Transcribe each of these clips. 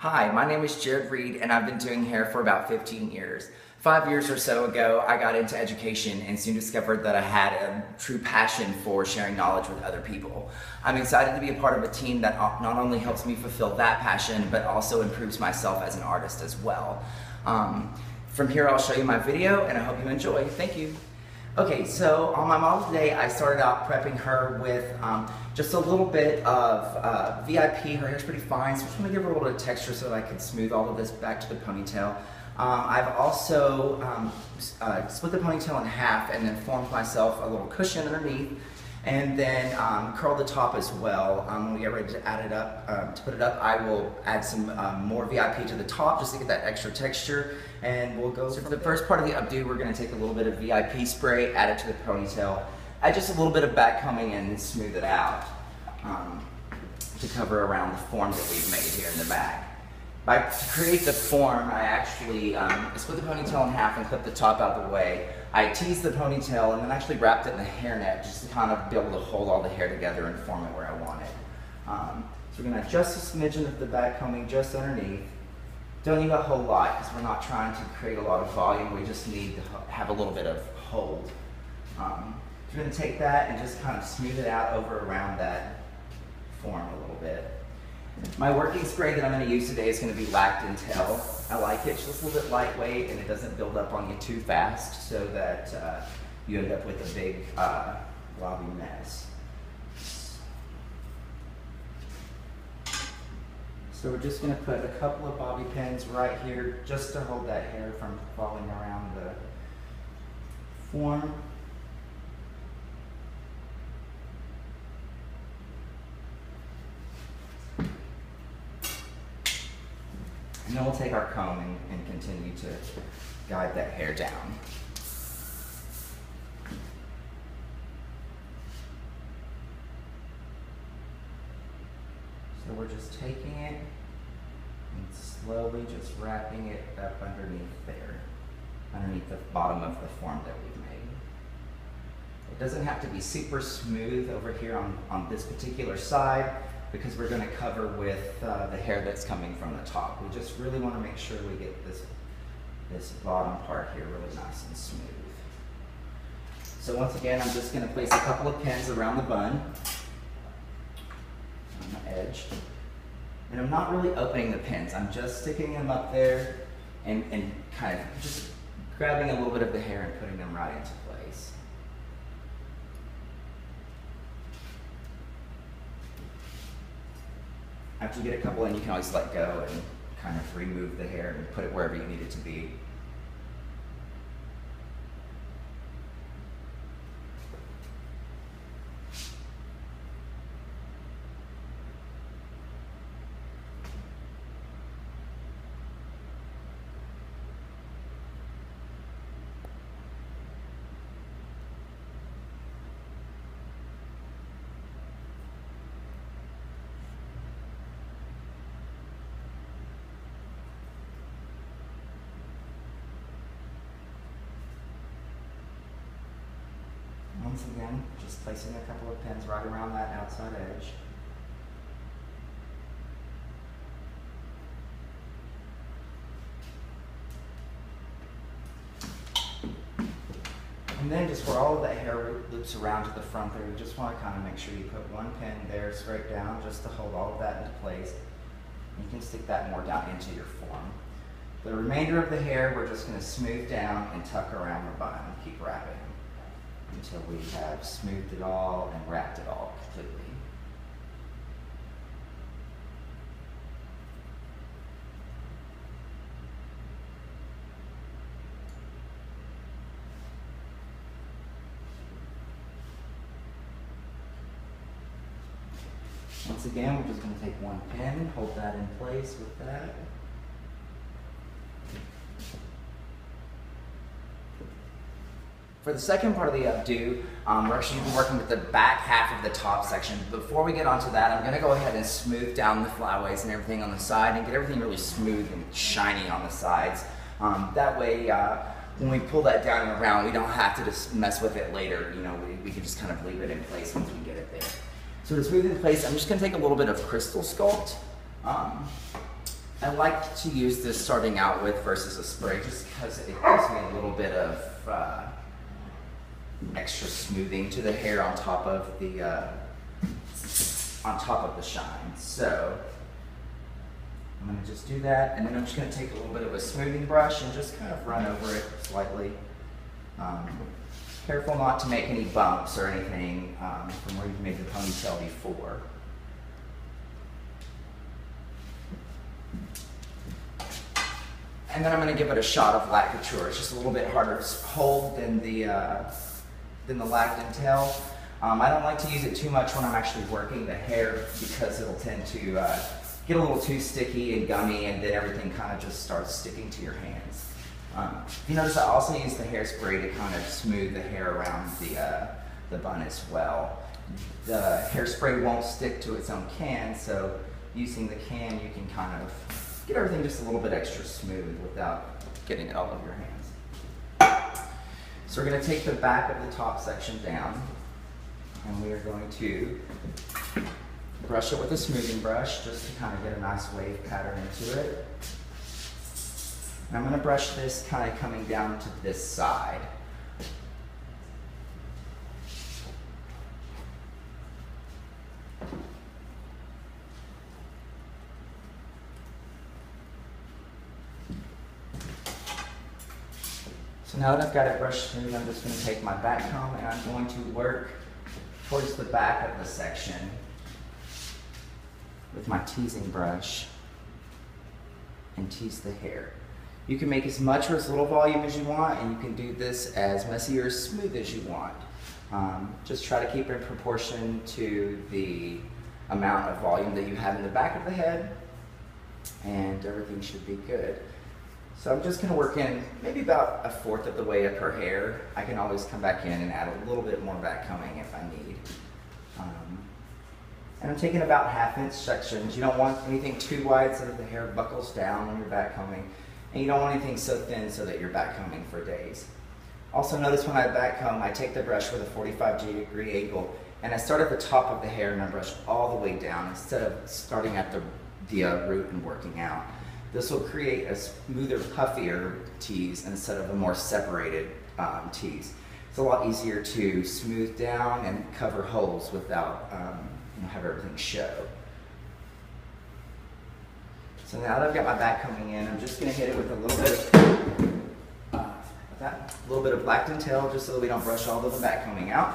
Hi, my name is Jared Reed and I've been doing hair for about 15 years. 5 years or so ago, I got into education and soon discovered that I had a true passion for sharing knowledge with other people. I'm excited to be a part of a team that not only helps me fulfill that passion, but also improves myself as an artist as well. From here, I'll show you my video and I hope you enjoy. Thank you. Okay, so on my model today, I started out prepping her with just a little bit of VIP. Her hair's pretty fine, so I just want to give her a little bit of texture so that I can smooth all of this back to the ponytail. I've also split the ponytail in half and then formed myself a little cushion underneath, and then curled the top as well. When we get ready to add it up, to put it up, I will add some more VIP to the top just to get that extra texture, and we'll go. So for the first part of the updo, we're going to take a little bit of VIP spray, add it to the ponytail, add just a little bit of back combing and smooth it out to cover around the form that we've made here in the back. To create the form, I actually split the ponytail in half and clipped the top out of the way. I teased the ponytail and then actually wrapped it in the hairnet just to kind of be able to hold all the hair together and form it where I want it. So we're going to adjust a smidgen of the back combing just underneath. Don't need a whole lot because we're not trying to create a lot of volume. We just need to have a little bit of hold. So we're going to take that and just kind of smooth it out over around that form a little bit. My working spray that I'm going to use today is going to be Lactin Tel. I like it. It's just a little bit lightweight and it doesn't build up on you too fast so that you end up with a big globby mess. So we're just going to put a couple of bobby pins right here just to hold that hair from falling around the form. And then we'll take our comb and continue to guide that hair down. So we're just taking it and slowly just wrapping it up underneath there, underneath the bottom of the form that we've made. It doesn't have to be super smooth over here on this particular side, because we're going to cover with the hair that's coming from the top. We just really want to make sure we get this bottom part here really nice and smooth. So once again, I'm just going to place a couple of pins around the bun, on the edge. And I'm not really opening the pins. I'm just sticking them up there and kind of just grabbing a little bit of the hair and putting them right into place. After you get a couple in, you can always let go and kind of remove the hair and put it wherever you need it to be. Once again, just placing a couple of pins right around that outside edge. And then just where all of that hair loops around to the front there, you just want to kind of make sure you put one pin there straight down just to hold all of that into place. You can stick that more down into your form. The remainder of the hair, we're just going to smooth down and tuck around the bun and keep wrapping until we have smoothed it all and wrapped it all completely. Once again, we're just going to take one pin, hold that in place with that. For the second part of the updo, we're actually going to be working with the back half of the top section. Before we get onto that, I'm going to go ahead and smooth down the flyaways and everything on the side and get everything really smooth and shiny on the sides. That way, when we pull that down and around, we don't have to just mess with it later. You know, we can just kind of leave it in place once we get it there. So to smooth it in place, I'm just going to take a little bit of Crystal Sculpt. I like to use this starting out with versus a spray just because it gives me a little bit of extra smoothing to the hair on top of the shine. So I'm going to just do that, and then I'm just going to take a little bit of a smoothing brush and just kind of run over it slightly. Careful not to make any bumps or anything from where you've made the ponytail before. And then I'm going to give it a shot of Lacouture. It's just a little bit harder to hold than the Lactin-Tail. I don't like to use it too much when I'm actually working the hair because it'll tend to get a little too sticky and gummy, and then everything kind of just starts sticking to your hands. If you notice, I also use the hairspray to kind of smooth the hair around the bun as well. The hairspray won't stick to its own can, so using the can you can kind of get everything just a little bit extra smooth without getting it all over your hands. So we're going to take the back of the top section down, and we are going to brush it with a smoothing brush just to kind of get a nice wave pattern into it. And I'm going to brush this kind of coming down to this side. So now that I've got it brushed smooth, I'm just going to take my back comb and I'm going to work towards the back of the section with my teasing brush and tease the hair. You can make as much or as little volume as you want, and you can do this as messy or as smooth as you want. Just try to keep it in proportion to the amount of volume that you have in the back of the head, and everything should be good. So I'm just going to work in maybe about 1/4 of the way up her hair. I can always come back in and add a little bit more back combing if I need. And I'm taking about 1/2 inch sections. You don't want anything too wide so that the hair buckles down when you're back combing. And you don't want anything so thin so that you're back combing for days. Also notice when I back comb, I take the brush with a 45-degree angle and I start at the top of the hair and I brush all the way down instead of starting at the root and working out. This will create a smoother, puffier tease instead of a more separated tease. It's a lot easier to smooth down and cover holes without have everything show. So now that I've got my back coming in, I'm just going to hit it with a little bit of Lactin-Tail just so that we don't brush all of the back combing out.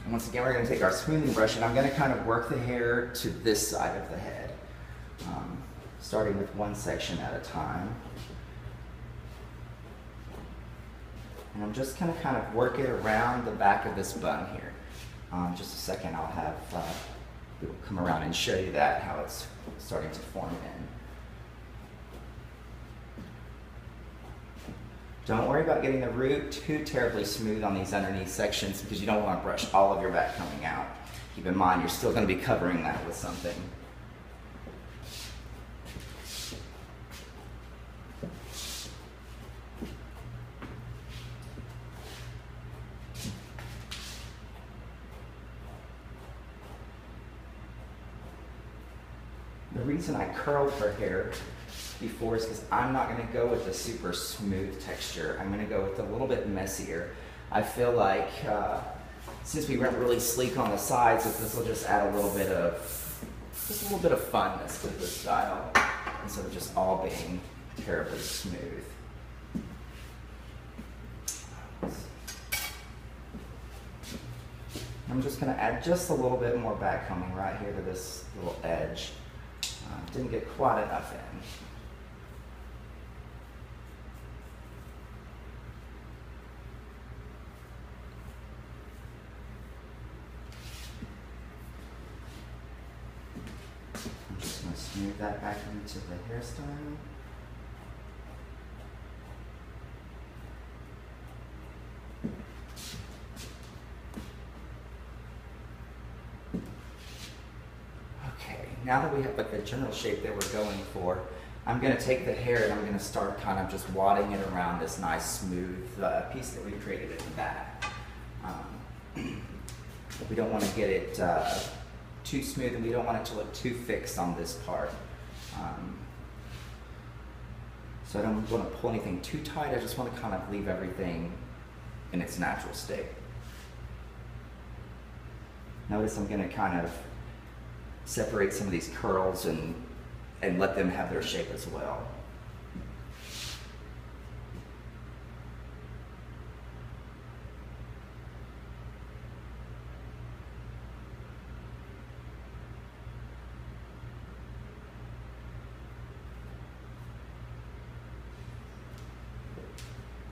And once again, we're going to take our smoothing brush and I'm going to kind of work the hair to this side of the head, starting with one section at a time. And I'm just going to kind of work it around the back of this bun here. Just a second, I'll have we'll come around and show you that, how it's starting to form in. Don't worry about getting the root too terribly smooth on these underneath sections because you don't want to brush all of your back coming out. Keep in mind, you're still going to be covering that with something. The reason I curled her hair before is because I'm not going to go with the super smooth texture. I'm going to go with a little bit messier. I feel like since we went really sleek on the sides, that this will just add a little bit of funness to the style instead of just all being terribly smooth. I'm just going to add just a little bit more back combing right here to this little edge. Didn't get quite enough in. I'm just going to smooth that back into the hairstyle. Now that we have like the general shape that we're going for, I'm going to take the hair and I'm going to start kind of just wadding it around this nice smooth piece that we created at the back. We don't want to get it too smooth and we don't want it to look too fixed on this part. So I don't want to pull anything too tight, I just want to kind of leave everything in its natural state. Notice I'm going to kind of separate some of these curls and let them have their shape as well.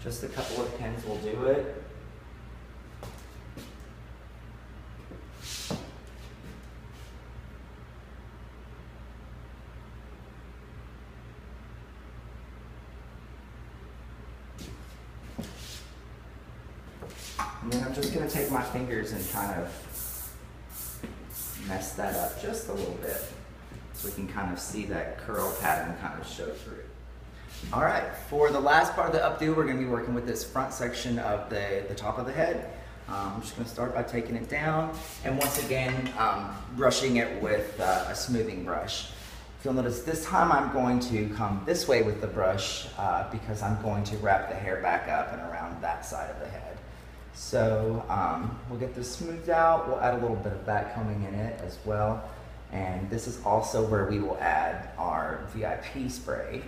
Just a couple of pins will do it. And then I'm just going to take my fingers and kind of mess that up just a little bit so we can kind of see that curl pattern kind of show through. All right, for the last part of the updo, we're going to be working with this front section of the top of the head. I'm just going to start by taking it down and once again brushing it with a smoothing brush. If you'll notice, this time I'm going to come this way with the brush because I'm going to wrap the hair back up and around that side of the head. So we'll get this smoothed out. We'll add a little bit of back combing in it as well. And this is also where we will add our VIP spray.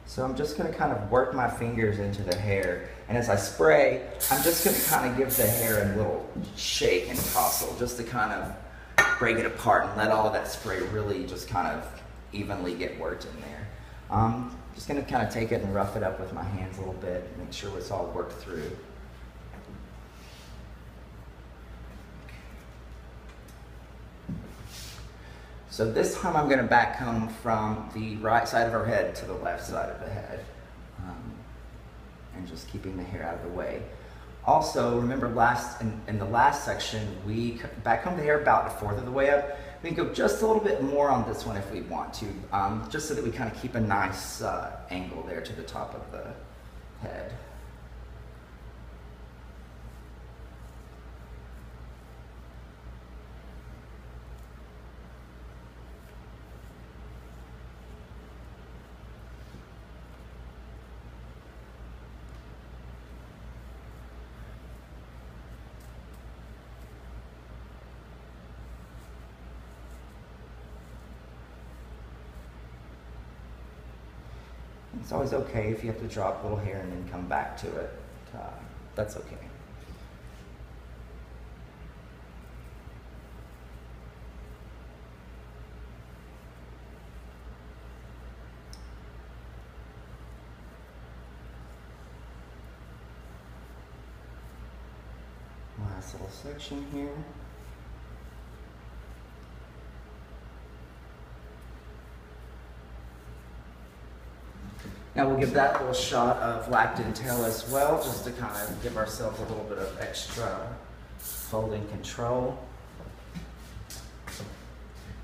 So I'm just going to kind of work my fingers into the hair, and as I spray, I'm just going to kind of give the hair a little shake and tousle just to kind of break it apart and let all of that spray really just kind of evenly get worked in there. Just going to kind of take it and rough it up with my hands a little bit, make sure it's all worked through. So this time I'm going to back comb from the right side of her head to the left side of the head, and just keeping the hair out of the way. Also, remember in the last section, we back comb the hair about a fourth of the way up. We can go just a little bit more on this one if we want to, just so that we kind of keep a nice angle there to the top of the head. It's always okay if you have to drop a little hair and then come back to it. That's okay. Last little section here. Now we'll give that little shot of lactin tail as well, just to kind of give ourselves a little bit of extra folding control.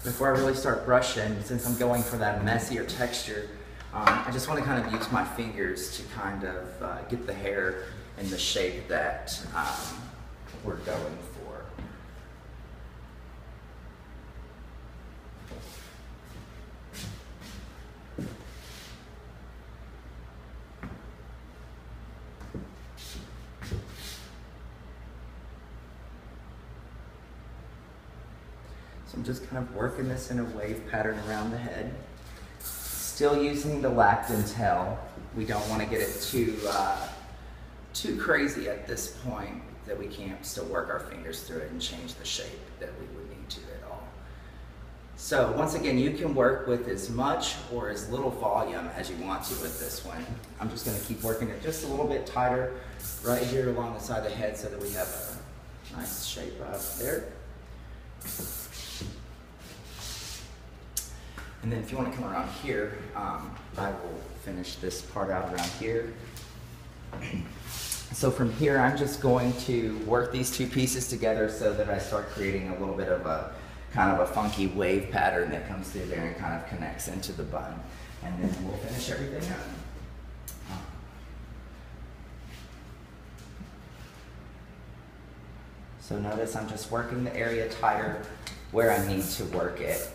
Before I really start brushing, since I'm going for that messier texture, I just want to kind of use my fingers to kind of get the hair in the shape that we're going for. So I'm just kind of working this in a wave pattern around the head. Still using the lactin tail. We don't want to get it too crazy at this point that we can't still work our fingers through it and change the shape that we would need to at all. So once again, you can work with as much or as little volume as you want to with this one. I'm just going to keep working it just a little bit tighter right here along the side of the head so that we have a nice shape up there. And then if you want to come around here, I will finish this part out around here. So from here, I'm just going to work these two pieces together so that I start creating a little bit of a kind of a funky wave pattern that comes through there and kind of connects into the bun. And then we'll finish everything up. So notice I'm just working the area tighter where I need to work it.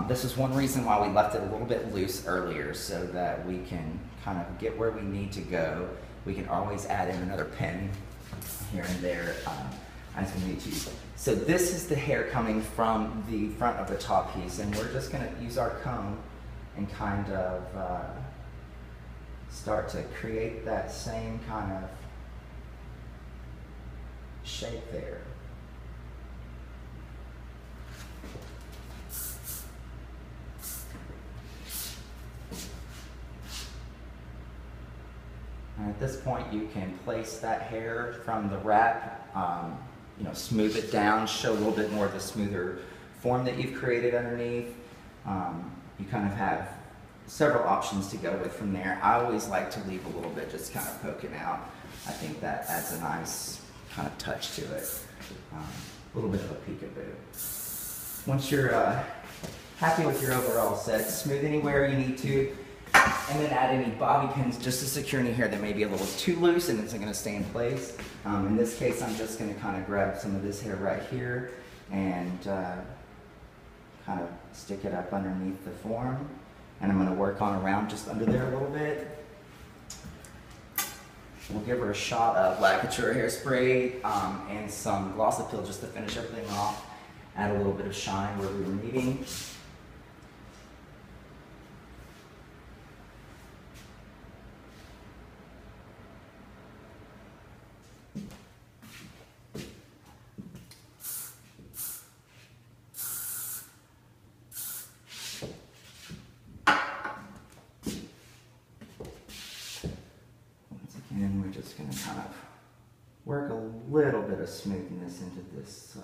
This is one reason why we left it a little bit loose earlier, so that we can kind of get where we need to go. We can always add in another pin here and there as we need to. So this is the hair coming from the front of the top piece, and we're just going to use our comb and kind of start to create that same kind of shape there. And at this point, you can place that hair from the wrap, you know, smooth it down, show a little bit more of the smoother form that you've created underneath. You kind of have several options to go with from there. I always like to leave a little bit just kind of poking out. I think that adds a nice kind of touch to it. A little bit of a peekaboo. Once you're happy with your overall set, smooth anywhere you need to, and then add any bobby pins just to secure any hair that may be a little too loose and isn't going to stay in place. In this case, I'm just going to kind of grab some of this hair right here and kind of stick it up underneath the form. And I'm going to work on around just under there a little bit. We'll give her a shot of Lacature hairspray and some Glossapil just to finish everything off. Add a little bit of shine where we were needing. And we're just going to kind of work a little bit of smoothness into this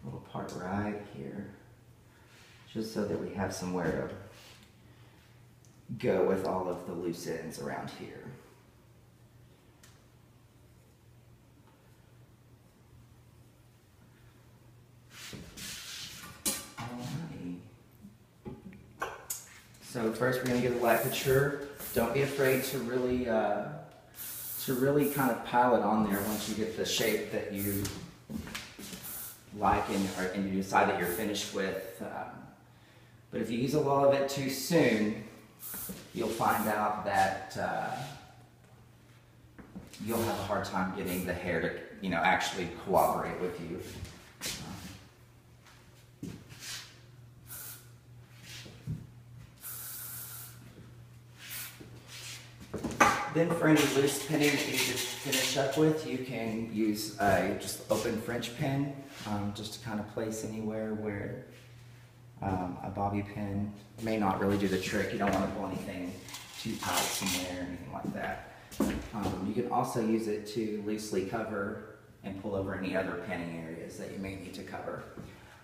little part right here, just so that we have somewhere to go with all of the loose ends around here. Alrighty. So first we're going to get the Lacature. Don't be afraid to really kind of pile it on there once you get the shape that you like and you decide that you're finished with. But if you use a lot of it too soon, you'll find out that you'll have a hard time getting the hair to, you know, actually cooperate with you. Then for any loose pinning that you need to finish up with, you can use a just open French pin, just to kind of place anywhere where a bobby pin may not really do the trick. You don't want to pull anything too tight somewhere or anything like that. You can also use it to loosely cover and pull over any other pinning areas that you may need to cover.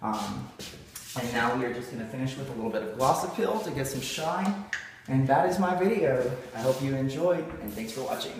And now we are just going to finish with a little bit of Glossapil to get some shine. And that is my video. I hope you enjoyed, and thanks for watching.